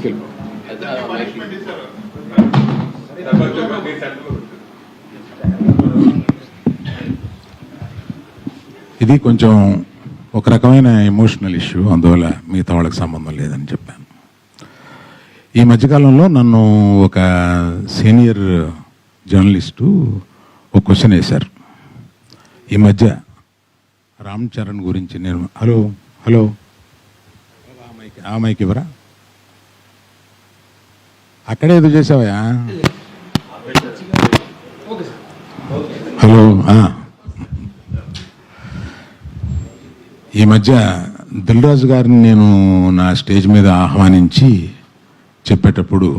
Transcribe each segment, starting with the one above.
తీసుకెళ్ళిపో. ఇది కొంచెం ఒక రకమైన ఎమోషనల్ ఇష్యూ, అందువల్ల మిగతా వాళ్ళకి సంబంధం లేదని చెప్పాను. ఈ మధ్యకాలంలో నన్ను ఒక సీనియర్ జర్నలిస్టు ఒక క్వశ్చన్ వేశారు. ఈ మధ్య రామ్ చరణ్ గురించి నేను హలో హలో ఆ మైక్ ఇవ్వరా, అక్కడే ఎదురు చేసావా? హలో. ఈ మధ్య దిల్ రాజు గారిని నేను నా స్టేజ్ మీద ఆహ్వానించి చెప్పేటప్పుడు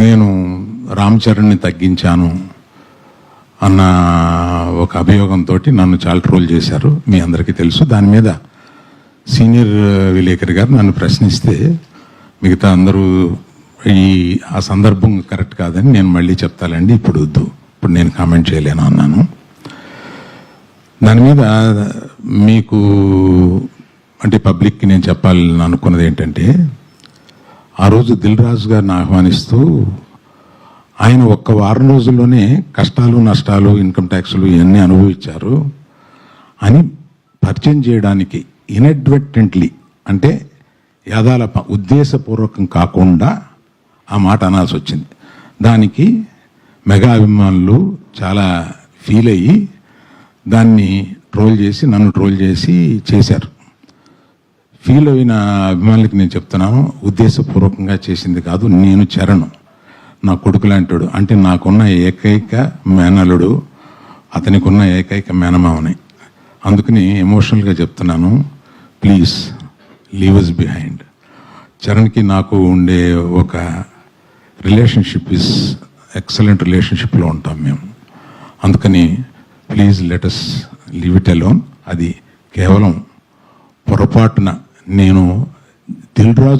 నేను రామ్ చరణ్ని తగ్గించాను అన్న ఒక అభియోగంతో నన్ను చాలా ట్రోల్ చేశారు, మీ అందరికీ తెలుసు. దాని మీద సీనియర్ విలేకరి గారు నన్ను ప్రశ్నిస్తే మిగతా అందరూ ఆ సందర్భం కరెక్ట్ కాదని నేను మళ్ళీ చెప్తానండి, ఇప్పుడు నేను కామెంట్ చేయలేను అన్నాను. దాని మీద మీకు అంటే పబ్లిక్కి నేను చెప్పాలని అనుకున్నది ఏంటంటే, ఆ రోజు దిల్ రాజు గారిని ఆహ్వానిస్తూ ఆయన ఒక్క వారం రోజుల్లోనే కష్టాలు నష్టాలు ఇన్కమ్ ట్యాక్స్లు ఇవన్నీ అనుభవించారు అని పరిచయం చేయడానికి ఇన్అడ్వర్టెంట్లీ అంటే యాదాల ఉద్దేశపూర్వకం కాకుండా ఆ మాట అనాల్సి వచ్చింది. దానికి మెగా అభిమానులు చాలా ఫీల్ అయ్యి దాన్ని ట్రోల్ చేసి నన్ను ట్రోల్ చేసి చేశారు. ఫీల్ అయిన అభిమానులకి నేను చెప్తున్నాను, ఉద్దేశపూర్వకంగా చేసింది కాదు. నేను చరణ్ నా కొడుకు లాంటాడు, అంటే నాకున్న ఏకైక మేనలుడు, అతనికి ఉన్న ఏకైక మేనమావని. అందుకని ఎమోషనల్గా చెప్తున్నాను, ప్లీజ్ లీవ్ అస్ బిహైండ్. చరణ్కి నాకు ఉండే ఒక రిలేషన్షిప్ ఇస్ ఎక్సలెంట్ రిలేషన్షిప్లో ఉంటాం మేము. అందుకని please let us leave it alone. అది కేవలం పొరపాటున నేను దిల్ రాజు